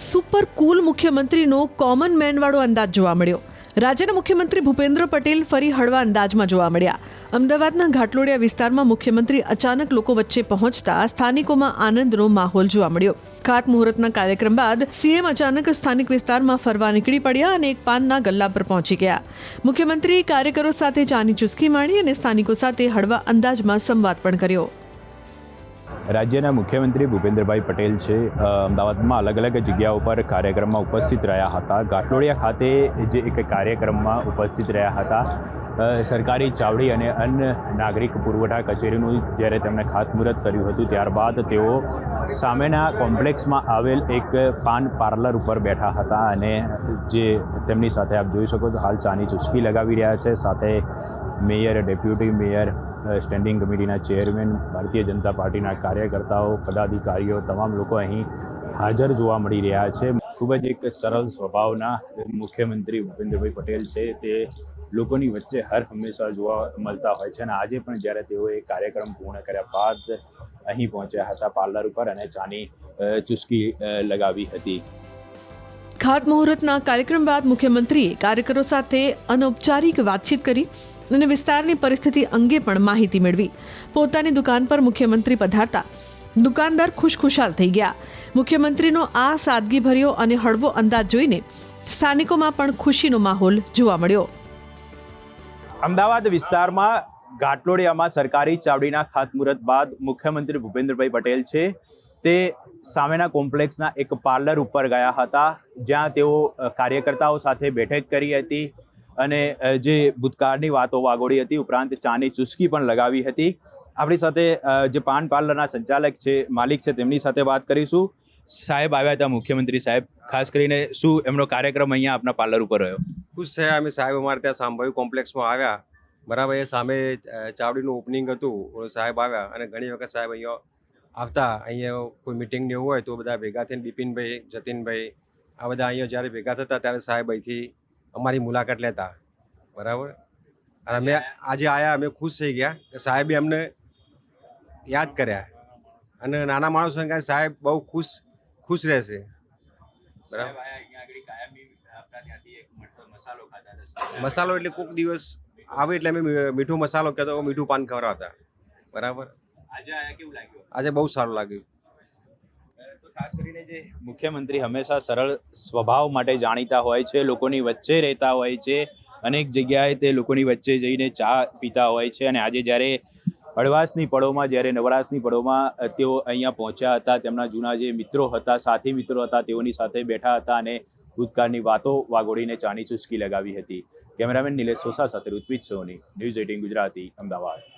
Super કૂલ મુખ્યમંત્રીનો common main વાળો અંદાજ જોવા મળ્યો. રાજ્યના મુખ્યમંત્રી ભૂપેન્દ્ર પટેલ ફરી હળવા અંદાજમાં જોવા મળ્યા. અમદાવાદના ઘાટલોડિયા વિસ્તારમાં મુખ્યમંત્રી અચાનક લોકો વચ્ચે પહોંચતા સ્થાનિકોમાં આનંદનો માહોલ જોવા મળ્યો. ખાતમુહૂર્તના કાર્યક્રમ બાદ સીએમ અચાનક સ્થાનિક વિસ્તારમાં ફરવા નીકળી પડ્યા અને એક પાનના ગલ્લા પર પહોંચી ગયા. મુખ્યમંત્રી કાર્યકરો સાથે ચાની ચુસ્કી માણી અને સ્થાનિકો સાથે હળવા અંદાજમાં સંવાદ પણ કર્યો. રાજ્યના મુખ્યમંત્રી ભૂપેન્દ્રભાઈ પટેલ છે અમદાવાદમાં અલગ અલગ જગ્યાઓ પર કાર્યક્રમમાં ઉપસ્થિત રહ્યા હતા. ઘાટલોડિયા ખાતે જે એક કાર્યક્રમમાં ઉપસ્થિત રહ્યા હતા. સરકારી ચાવડી અને અન્ન નાગરિક પુરવઠા કચેરીનું જ્યારે તેમણે ખાતમુહૂર્ત કર્યું હતું ત્યારબાદ તેઓ સામેના કોમ્પ્લેક્સમાં આવેલ એક પાન પાર્લર ઉપર બેઠા હતા અને જે તેમની સાથે આપ જોઈ શકો છો હાલ ચાની ચુસ્કી લગાવી રહ્યા છે. સાથે મેયર, ડેપ્યુટી મેયર, સ્ટેન્ડિંગ કમિટીના ચેરમેન, ભારતીય જનતા પાર્ટીના કાર્યકર્તાઓ, પદાધિકારીઓ તમામ લોકો અહીં હાજર જોવા મળી રહ્યા છે. ખૂબ જ એક સરળ સ્વભાવના મુખ્યમંત્રી ભૂપેન્દ્રભાઈ પટેલ છે તે લોકોની વચ્ચે હર હંમેશા જોવા મળતા હોય છે અને આજે પણ જ્યારે તેઓએ કાર્યક્રમ પૂર્ણ કર્યા બાદ અહીં પહોંચ્યા હતા પાર્લર ઉપર અને ચાની ચુસ્કી લગાવી હતી. ખાતમુહૂર્તના કાર્યક્રમ બાદ મુખ્યમંત્રીએ કાર્યકરો સાથે અનૌપચારિક વાતચીત કરી અને વિસ્તારની પરિસ્થિતિ અંગે પણ માહિતી મેળવી. પોતાની દુકાન પર મુખ્યમંત્રી પધારતા દુકાનદાર ખુશખુશાલ થઈ ગયા. મુખ્યમંત્રીનો આ સાદગીભર્યો અને હળવો અંદાજ જોઈને સ્થાનિકોમાં પણ ખુશીનો માહોલ જોવા મળ્યો. અમદાવાદ વિસ્તારમાં ઘાટલોડિયામાં સરકારી ચાવડીના ખાતમુહૂર્ત બાદ મુખ્યમંત્રી ભૂપેન્દ્રભાઈ પટેલ છે તે સામેના કોમ્પ્લેક્સના એક પાર્લર ઉપર ગયા હતા જ્યાં તેઓ કાર્યકર્તાઓ સાથે બેઠક કરી હતી અને જે ભૂતકાળની વાતો વાગોળી હતી ઉપરાંત ચાની ચુસ્કી પણ લગાવી હતી. આપણી સાથે જે પાન પાર્લરના સંચાલક છે, માલિક છે, તેમની સાથે વાત કરીશું. સાહેબ આવ્યા હતા મુખ્યમંત્રી સાહેબ, ખાસ કરીને શું એમનો કાર્યક્રમ અહીંયા આપના પાર્લર ઉપર રહ્યો? ખુશ થયા અમે સાહેબ. અમારે ત્યાં સાંભળ્યું કોમ્પ્લેક્સમાં આવ્યા બરાબર. એ સામે ચાવડીનું ઓપનિંગ હતું, સાહેબ આવ્યા અને ઘણી વખત સાહેબ અહીંયા આવતા. અહીંયા કોઈ મિટિંગ ને એવું હોય તો બધા ભેગા થઈને બિપિનભાઈ, જતીનભાઈ આ બધા અહીંયા જ્યારે ભેગા થતા ત્યારે સાહેબ અહીંથી અમારી મુલાકાત લેતા બરાબર. અને અમે આજે આવ્યા, અમે ખુશ થઈ ગયા કે સાહેબે અમને યાદ કર્યા અને નાના માણસો સાહેબ બહુ ખુશ રહેશે બરાબર. મસાલો એટલે કોઈક દિવસ આવે એટલે અમે મીઠું મસાલો કહેતો મીઠું પાન ખવડાવતા બરાબર. આજે બહુ સારું લાગ્યું. તો ખાસ કરીને જે મુખ્યમંત્રી હંમેશા સરળ સ્વભાવ માટે જાણીતા હોય છે, લોકોની વચ્ચે રહેતા હોય છે, અનેક જગ્યાએ તે લોકોની વચ્ચે જઈને ચા પીતા હોય છે અને આજે જ્યારે હળવાશની પળોમાં, જ્યારે નવરાશની પળોમાં તેઓ અહીંયા પહોંચ્યા હતા, તેમના જૂના જે મિત્રો હતા, સાથી મિત્રો હતા, તેઓની સાથે બેઠા હતા અને ભૂતકાળની વાતો વાગોળીને ચાની ચુસ્કી લગાવી હતી. કેમેરામેન નિલેશ સોસા સાથે ઋત્વિજ સોની, ન્યૂઝ 18 ગુજરાતી, અમદાવાદ.